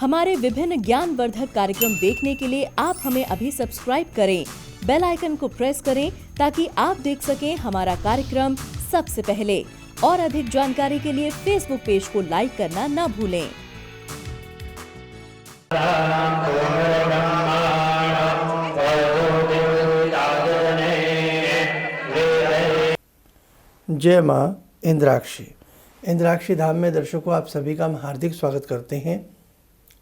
हमारे विभिन्न ज्ञानवर्धक कार्यक्रम देखने के लिए आप हमें अभी सब्सक्राइब करें, बेल आइकन को प्रेस करें ताकि आप देख सकें हमारा कार्यक्रम सबसे पहले। और अधिक जानकारी के लिए फेसबुक पेज को लाइक करना ना भूलें। जय माँ इंद्राक्षी। इंद्राक्षी धाम में दर्शकों आप सभी का हम हार्दिक स्वागत करते हैं।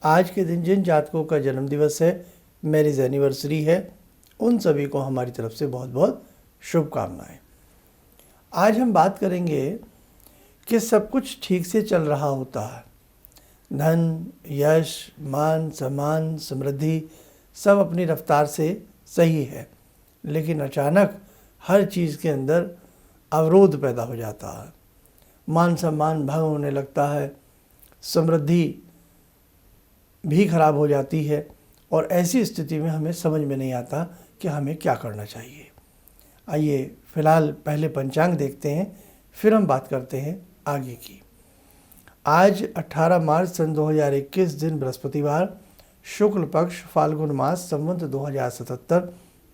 आज के दिन जिन जातकों का जन्म दिवस है, मैरिज एनिवर्सरी है, उन सभी को हमारी तरफ से बहुत बहुत शुभकामनाएं। आज हम बात करेंगे कि सब कुछ ठीक से चल रहा होता है, धन, यश, मान, सम्मान, समृद्धि सब अपनी रफ्तार से सही है, लेकिन अचानक हर चीज़ के अंदर अवरोध पैदा हो जाता है। मान सम्मान भंग होने लगता है, समृद्धि भी खराब हो जाती है और ऐसी स्थिति में हमें समझ में नहीं आता कि हमें क्या करना चाहिए। आइए फिलहाल पहले पंचांग देखते हैं, फिर हम बात करते हैं आगे की। आज 18 मार्च सन 2021 दिन बृहस्पतिवार, शुक्ल पक्ष, फाल्गुन मास, संवत 2077,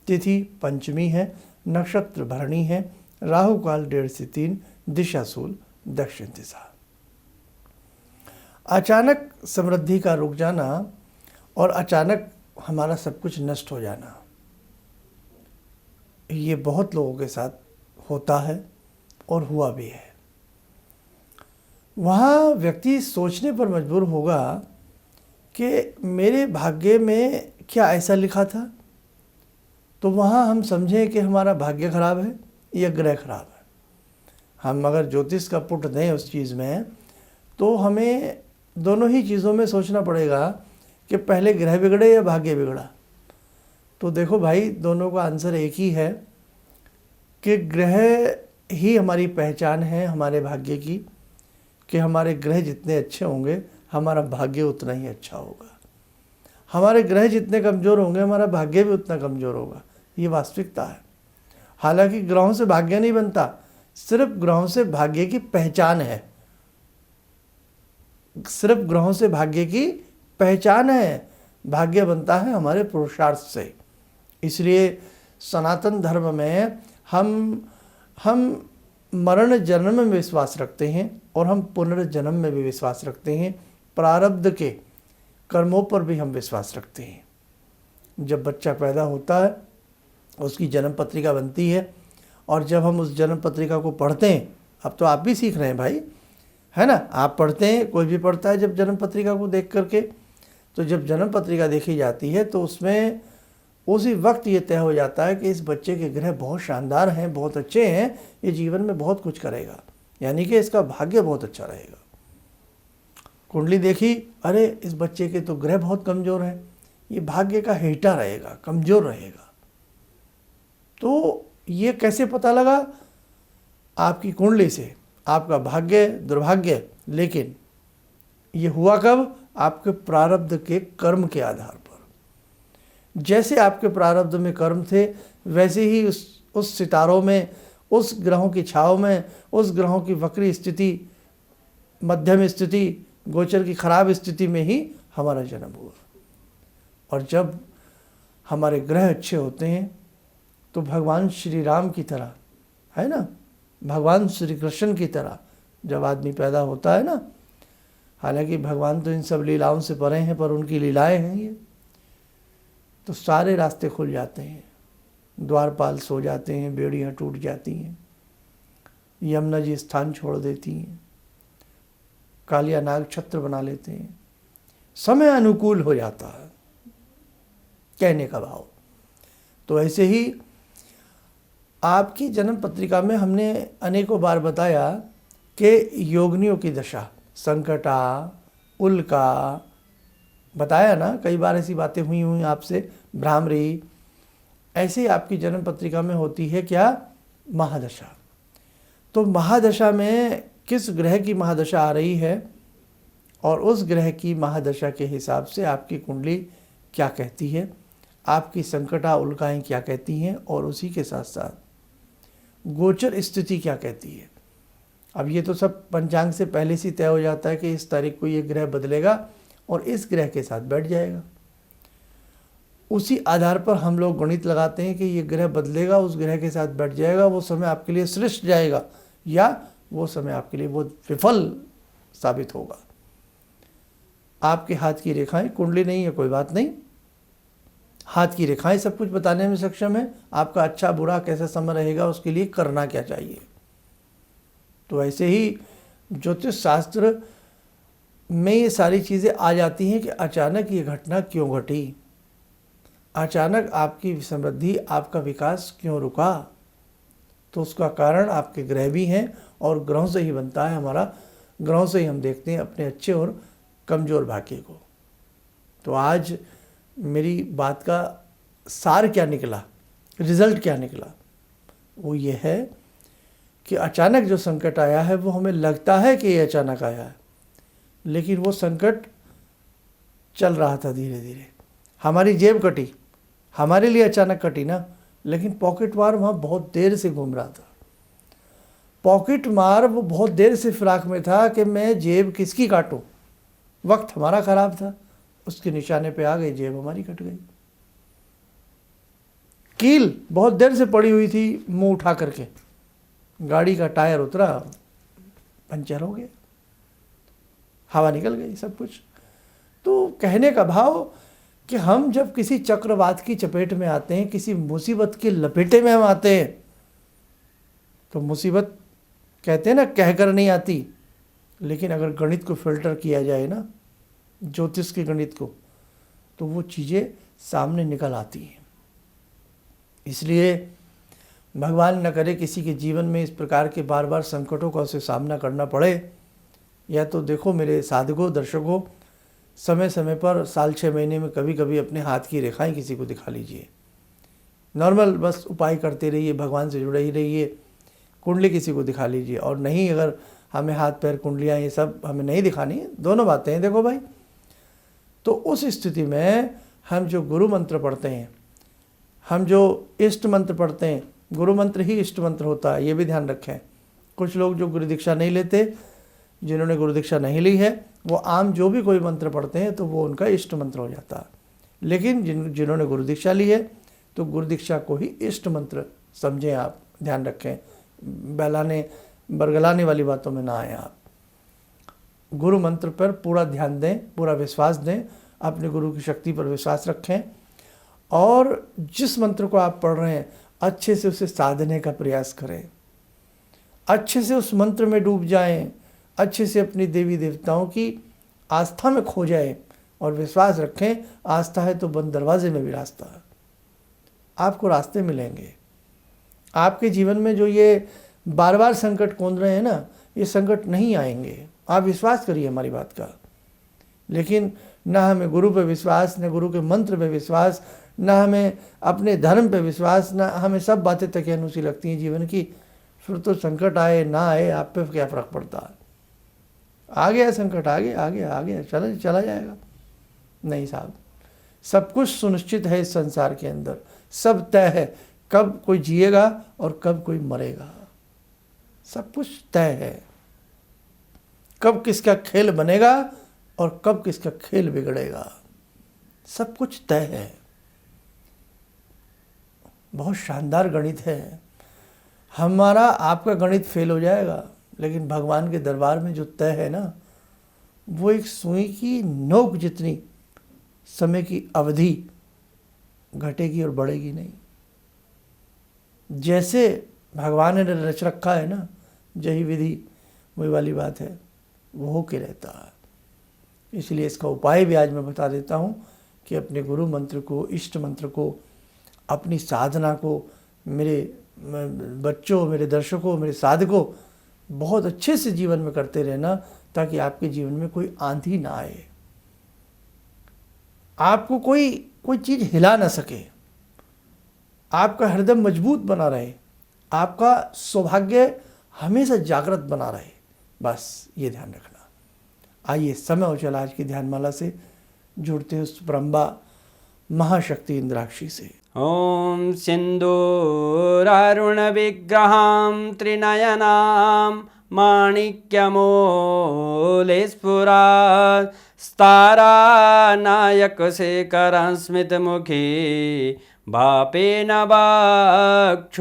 तिथि पंचमी है, नक्षत्र भरणी है, राहु काल 1:30 से 3, दिशा शूल दक्षिण दिशा। अचानक समृद्धि का रुक जाना और अचानक हमारा सब कुछ नष्ट हो जाना, ये बहुत लोगों के साथ होता है और हुआ भी है। वहाँ व्यक्ति सोचने पर मजबूर होगा कि मेरे भाग्य में क्या ऐसा लिखा था, तो वहाँ हम समझें कि हमारा भाग्य खराब है या ग्रह खराब है। हम अगर ज्योतिष का पुट दें उस चीज़ में, तो हमें दोनों ही चीज़ों में सोचना पड़ेगा कि पहले ग्रह बिगड़े या भाग्य बिगड़ा। तो देखो भाई, दोनों का आंसर एक ही है कि ग्रह ही हमारी पहचान है हमारे भाग्य की, कि हमारे ग्रह जितने अच्छे होंगे हमारा भाग्य उतना ही अच्छा होगा। हमारे ग्रह जितने कमज़ोर होंगे हमारा भाग्य भी उतना कमज़ोर होगा। ये वास्तविकता है। हालांकि ग्रहों से भाग्य नहीं बनता, सिर्फ ग्रहों से भाग्य की पहचान है। सिर्फ ग्रहों से भाग्य की पहचान है। भाग्य बनता है हमारे पुरुषार्थ से। इसलिए सनातन धर्म में हम मरण जन्म में विश्वास रखते हैं और हम पुनर्जन्म में भी विश्वास रखते हैं। प्रारब्ध के कर्मों पर भी हम विश्वास रखते हैं। जब बच्चा पैदा होता है, उसकी जन्म पत्रिका बनती है, और जब हम उस जन्म पत्रिका को पढ़ते हैं, अब तो आप भी सीख रहे हैं भाई, है ना, आप पढ़ते हैं, कोई भी पढ़ता है जब जन्म पत्रिका को देख करके। तो जब जन्म पत्रिका देखी जाती है तो उसमें उसी वक्त ये तय हो जाता है कि इस बच्चे के ग्रह बहुत शानदार हैं, बहुत अच्छे हैं, ये जीवन में बहुत कुछ करेगा, यानी कि इसका भाग्य बहुत अच्छा रहेगा। कुंडली देखी, अरे इस बच्चे के तो ग्रह बहुत कमज़ोर हैं, ये भाग्य का हेठा रहेगा, कमज़ोर रहेगा। तो ये कैसे पता लगा? आपकी कुंडली से आपका भाग्य दुर्भाग्य, लेकिन ये हुआ कब? आपके प्रारब्ध के कर्म के आधार पर। जैसे आपके प्रारब्ध में कर्म थे, वैसे ही उस सितारों में, उस ग्रहों की छाव में, उस ग्रहों की वक्री स्थिति, मध्यम स्थिति, गोचर की खराब स्थिति में ही हमारा जन्म हुआ। और जब हमारे ग्रह अच्छे होते हैं तो भगवान श्री राम की तरह, है ना, भगवान श्री कृष्ण की तरह जब आदमी पैदा होता है ना, हालांकि भगवान तो इन सब लीलाओं से परे हैं, पर उनकी लीलाएं हैं ये, तो सारे रास्ते खुल जाते हैं, द्वारपाल सो जाते हैं, बेड़ियाँ टूट जाती हैं, यमुना जी स्थान छोड़ देती हैं, कालिया नाग छत्र बना लेते हैं, समय अनुकूल हो जाता है, कहने का भाव। तो ऐसे ही आपकी जन्म पत्रिका में हमने अनेकों बार बताया कि योगिनियों की दशा, संकटा, उल्का, बताया ना, कई बार ऐसी बातें हुई आपसे, भ्रामरी, ऐसे ही आपकी जन्म पत्रिका में होती है क्या? महादशा। तो महादशा में किस ग्रह की महादशा आ रही है और उस ग्रह की महादशा के हिसाब से आपकी कुंडली क्या कहती है, आपकी संकटा उल्काएँ क्या कहती हैं, और उसी के साथ साथ गोचर स्थिति क्या कहती है। अब ये तो सब पंचांग से पहले से तय हो जाता है कि इस तारीख को ये ग्रह बदलेगा और इस ग्रह के साथ बैठ जाएगा। उसी आधार पर हम लोग गणित लगाते हैं कि ये ग्रह बदलेगा, उस ग्रह के साथ बैठ जाएगा, वो समय आपके लिए श्रेष्ठ जाएगा या वो समय आपके लिए बहुत विफल साबित होगा। आपके हाथ की रेखाएं, कुंडली नहीं है कोई बात नहीं, हाथ की रेखाएं सब कुछ बताने में सक्षम है। आपका अच्छा बुरा कैसा समय रहेगा, उसके लिए करना क्या चाहिए। तो ऐसे ही ज्योतिष शास्त्र में ये सारी चीज़ें आ जाती हैं कि अचानक ये घटना क्यों घटी, अचानक आपकी समृद्धि, आपका विकास क्यों रुका। तो उसका कारण आपके ग्रह भी हैं और ग्रहों से ही बनता है हमारा। ग्रहों से ही हम देखते हैं अपने अच्छे और कमज़ोर भाग्य को। तो आज मेरी बात का सार क्या निकला, रिजल्ट क्या निकला, वो ये है कि अचानक जो संकट आया है वो हमें लगता है कि ये अचानक आया है, लेकिन वो संकट चल रहा था धीरे धीरे। हमारी जेब कटी, हमारे लिए अचानक कटी ना, लेकिन पॉकेट मार वहाँ बहुत देर से घूम रहा था। पॉकेट मार वो बहुत देर से फिराक में था कि मैं जेब किसकी काटूं। वक्त हमारा खराब था, उसके निशाने पे आ गई, जेब हमारी कट गई। कील बहुत देर से पड़ी हुई थी, मुंह उठा करके गाड़ी का टायर उतरा, पंचर हो गया, हवा निकल गई, सब कुछ। तो कहने का भाव कि हम जब किसी चक्रवात की चपेट में आते हैं, किसी मुसीबत के लपेटे में हम आते हैं, तो मुसीबत कहते हैं ना कहकर नहीं आती, लेकिन अगर गणित को फिल्टर किया जाए ना, ज्योतिष के गणित को, तो वो चीज़ें सामने निकल आती हैं। इसलिए भगवान न करे किसी के जीवन में इस प्रकार के बार बार संकटों का उसे सामना करना पड़े। या तो देखो मेरे साधकों, दर्शकों, समय समय पर साल 6 महीने में कभी कभी अपने हाथ की रेखाएं किसी को दिखा लीजिए। नॉर्मल बस उपाय करते रहिए, भगवान से जुड़े ही रहिए, कुंडली किसी को दिखा लीजिए। और नहीं, अगर हमें हाथ पैर कुंडलियाँ ये सब हमें नहीं दिखानी, दोनों बातें हैं देखो भाई, तो उस स्थिति में हम जो गुरु मंत्र पढ़ते हैं, हम जो इष्ट मंत्र पढ़ते हैं, गुरु मंत्र ही इष्ट मंत्र होता है, ये भी ध्यान रखें। कुछ लोग जो गुरु दीक्षा नहीं लेते, जिन्होंने गुरु दीक्षा नहीं ली है, वो आम जो भी कोई मंत्र पढ़ते हैं तो वो उनका इष्ट मंत्र हो जाता है। लेकिन जिन्होंने गुरु दीक्षा ली है तो गुरु दीक्षा को ही इष्ट मंत्र समझें आप, ध्यान रखें, बहलाने बरगलाने वाली बातों में ना आए आप। गुरु मंत्र पर पूरा ध्यान दें, पूरा विश्वास दें, अपने गुरु की शक्ति पर विश्वास रखें और जिस मंत्र को आप पढ़ रहे हैं अच्छे से उसे साधने का प्रयास करें, अच्छे से उस मंत्र में डूब जाएं, अच्छे से अपनी देवी देवताओं की आस्था में खो जाएं और विश्वास रखें, आस्था है तो बंद दरवाजे में भी रास्ता है। आपको रास्ते मिलेंगे। आपके जीवन में जो ये बार बार संकट कौंध रहे हैं ना, ये संकट नहीं आएंगे, आप विश्वास करिए हमारी बात का। लेकिन ना हमें गुरु पे विश्वास, न गुरु के मंत्र पे विश्वास, ना हमें अपने धर्म पे विश्वास, ना हमें सब बातें तकियानुसी लगती हैं जीवन की। फिर तो संकट आए ना आए आप पे क्या फ़र्क पड़ता है। आ गया संकट, आ गया, चला जाएगा। नहीं साहब, सब कुछ सुनिश्चित है इस संसार के अंदर, सब तय है, कब कोई जिएगा और कब कोई मरेगा, सब कुछ तय है। कब किसका खेल बनेगा और कब किसका खेल बिगड़ेगा, सब कुछ तय है। बहुत शानदार गणित है। हमारा आपका गणित फेल हो जाएगा, लेकिन भगवान के दरबार में जो तय है ना, वो एक सुई की नोक जितनी समय की अवधि घटेगी और बढ़ेगी नहीं। जैसे भगवान ने रच रखा है ना, जही विधि वही वाली बात है, वो होके रहता है। इसलिए इसका उपाय भी आज मैं बता देता हूँ कि अपने गुरु मंत्र को, इष्ट मंत्र को, अपनी साधना को मेरे बच्चों, मेरे दर्शकों, मेरे साधकों बहुत अच्छे से जीवन में करते रहना, ताकि आपके जीवन में कोई आंधी ना आए, आपको कोई चीज़ हिला ना सके, आपका हृदय मजबूत बना रहे, आपका सौभाग्य हमेशा जागृत बना रहे, बस ये ध्यान रखना। आइए समय हो चला आज की ध्यानमाला से जुड़ते हैं उस ब्रह्मा महाशक्ति इंद्राक्षी से। ॐ सिन्दूरारुणविग्रहां त्रिनयनां माणिक्यमूले स्फुरात् स्तारानायकशेखरं स्मितमुखी भापेन वक्षोरुवां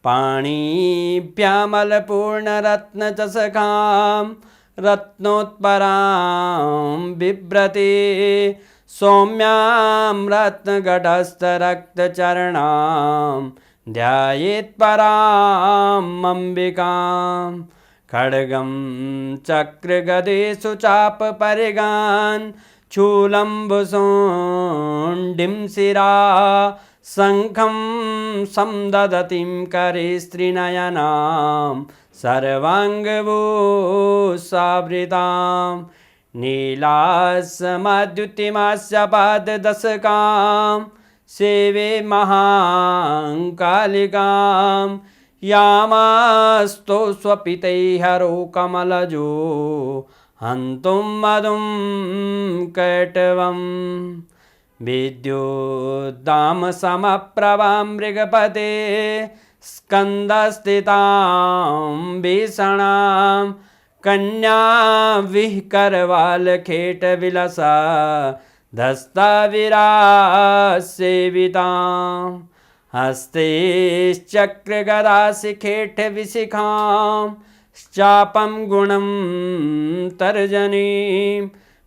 पाणिभ्यामलपूर्णरत्नचषकां रत्नोत्परां बिभ्रति सौम्यां रत्नगटस्थरक्तचरणां ध्यायेत्परां अम्बिकां खड्गं चक्रगदेषु चापपरिगान् चूलम्बुसुण्डिं शिरा शङ्खं संदधतीं करे स्त्रीनयनां सर्वाङ्गभूषावृतां नीलास्मद्युतिमास्य पाददशकां सेवे महाकालिकां यामास्तो स्वपितैहरो कमलजो हन्तुं मधुं कैटवं विद्युद्दामसमप्रभां मृगपते स्कन्दस्थितां भीषणां कन्या विहकरवालखेटविलसा धस्ताविरासेवितां हस्तैश्चक्रगदाशिखेटविशिखां चापं गुणं तर्जनीं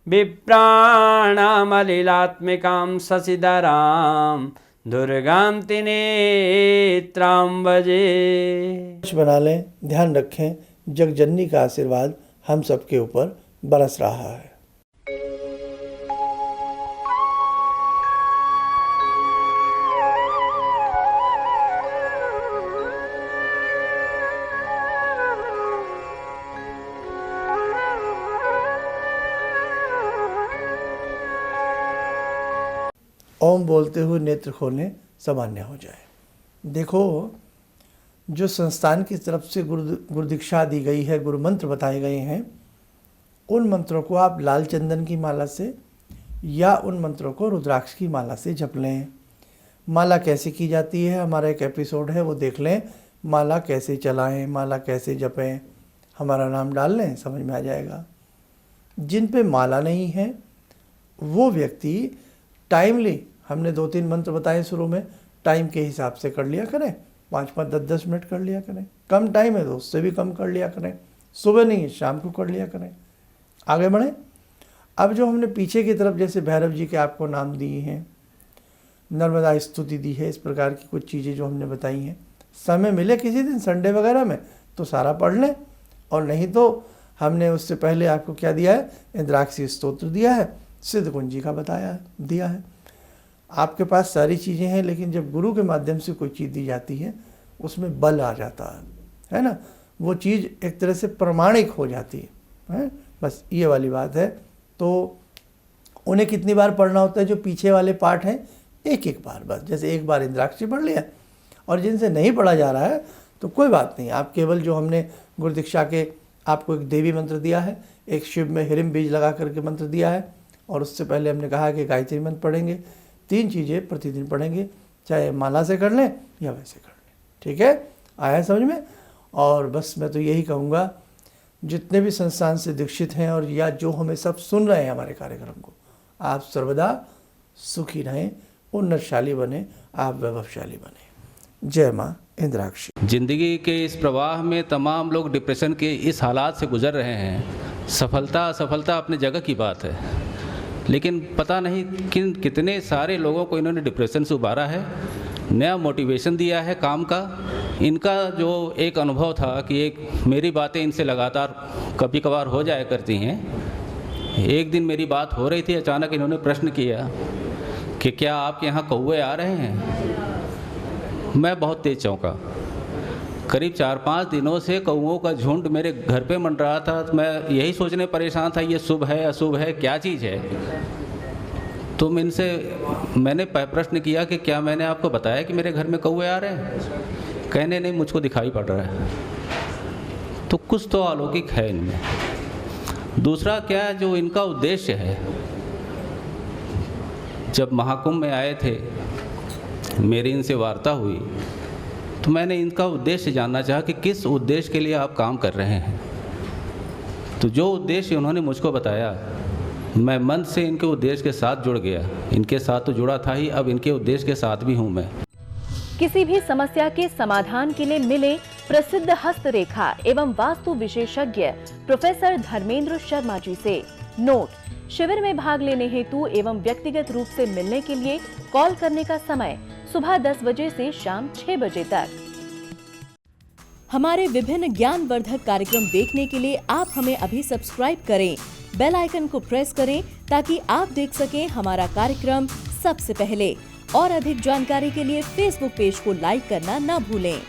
विप्राणामलिलात्मिकां शशिधरां दुर्गां त्रिनेत्रां भजे। बना लें, ध्यान रखें, जगजननी का आशीर्वाद हम सबके ऊपर बरस रहा है। ओम बोलते हुए नेत्र खोलें, सामान्य हो जाए। देखो, जो संस्थान की तरफ से गुरु दीक्षा दी गई है, गुरु मंत्र बताए गए हैं, उन मंत्रों को आप लाल चंदन की माला से या उन मंत्रों को रुद्राक्ष की माला से जप लें। माला कैसे की जाती है, हमारा एक एपिसोड है, वो देख लें। माला कैसे चलाएं, माला कैसे जपें, हमारा नाम डाल लें, समझ में आ जाएगा। जिन पे माला नहीं है वो व्यक्ति टाइमली, हमने 2-3 मंत्र बताए शुरू में, टाइम के हिसाब से कर लिया करें। 5-5, 10-10 मिनट कर लिया करें। कम टाइम है तो उससे भी कम कर लिया करें। सुबह नहीं, शाम को कर लिया करें। आगे बढ़ें। अब जो हमने पीछे की तरफ जैसे भैरव जी के आपको नाम दिए हैं, नर्मदा स्तुति दी है, इस प्रकार की कुछ चीज़ें जो हमने बताई हैं, समय मिले किसी दिन संडे वगैरह में तो सारा पढ़ लें, और नहीं तो हमने उससे पहले आपको क्या दिया है, इंद्राक्षी स्तोत्र दिया है, सिद्ध कुंजी का बताया दिया है। आपके पास सारी चीज़ें हैं, लेकिन जब गुरु के माध्यम से कोई चीज़ दी जाती है उसमें बल आ जाता है ना, वो चीज़ एक तरह से प्रमाणिक हो जाती है। बस ये वाली बात है। तो उन्हें कितनी बार पढ़ना होता है, जो पीछे वाले पाठ हैं, एक बार बस। जैसे एक बार इंद्राक्षी पढ़ लिया, और जिनसे नहीं पढ़ा जा रहा है तो कोई बात नहीं, आप केवल जो हमने गुरु दीक्षा के आपको एक देवी मंत्र दिया है, एक शिव में हिरम बीज लगा करके मंत्र दिया है, और उससे पहले हमने कहा कि गायत्री मंत्र पढ़ेंगे। 3 चीज़ें प्रतिदिन पढ़ेंगे, चाहे माला से कर लें या वैसे कर लें। ठीक है, आया समझ में। और बस मैं तो यही कहूँगा, जितने भी संस्थान से दीक्षित हैं और या जो हमें सब सुन रहे हैं हमारे कार्यक्रम को, आप सर्वदा सुखी रहें, उन्नतशाली बने, आप वैभवशाली बने। जय माँ इंद्राक्षी। जिंदगी के इस प्रवाह में तमाम लोग डिप्रेशन के इस हालात से गुजर रहे हैं। सफलता असफलता अपनी जगह की बात है, लेकिन पता नहीं कितने सारे लोगों को इन्होंने डिप्रेशन से उबारा है, नया मोटिवेशन दिया है काम का। इनका जो एक अनुभव था कि एक मेरी बातें इनसे लगातार कभी कभार हो जाया करती हैं। एक दिन मेरी बात हो रही थी, अचानक इन्होंने प्रश्न किया कि क्या आपके यहाँ कौवे आ रहे हैं। मैं बहुत तेज चौंका। करीब 4-5 दिनों से कौओं का झुंड मेरे घर पे मंडरा था। तो मैं यही सोचने परेशान था, ये शुभ है अशुभ है, क्या चीज़ है। तो मैंने प्रश्न किया कि क्या मैंने आपको बताया कि मेरे घर में कौवे आ रहे हैं। कहने नहीं, मुझको दिखाई पड़ रहा है। तो कुछ तो अलौकिक है इनमें। दूसरा क्या, जो इनका उद्देश्य है, जब महाकुंभ में आए थे, मेरी इनसे वार्ता हुई तो मैंने इनका उद्देश्य जानना चाहा कि किस उद्देश्य के लिए आप काम कर रहे हैं। तो जो उद्देश्य उन्होंने मुझको बताया, मैं मन से इनके उद्देश्य के साथ जुड़ गया। इनके साथ तो जुड़ा था ही, अब इनके उद्देश्य के साथ भी हूँ मैं। किसी भी समस्या के समाधान के लिए मिले प्रसिद्ध हस्तरेखा एवं वास्तु विशेषज्ञ प्रोफेसर धर्मेंद्र शर्मा जी से। नोट: शिविर में भाग लेने हेतु एवं व्यक्तिगत रूप से मिलने के लिए कॉल करने का समय सुबह 10 बजे से शाम 6 बजे तक। हमारे विभिन्न ज्ञानवर्धक कार्यक्रम देखने के लिए आप हमें अभी सब्सक्राइब करें, बेल आइकन को प्रेस करें ताकि आप देख सकें हमारा कार्यक्रम सबसे पहले। और अधिक जानकारी के लिए फेसबुक पेज को लाइक करना न भूलें।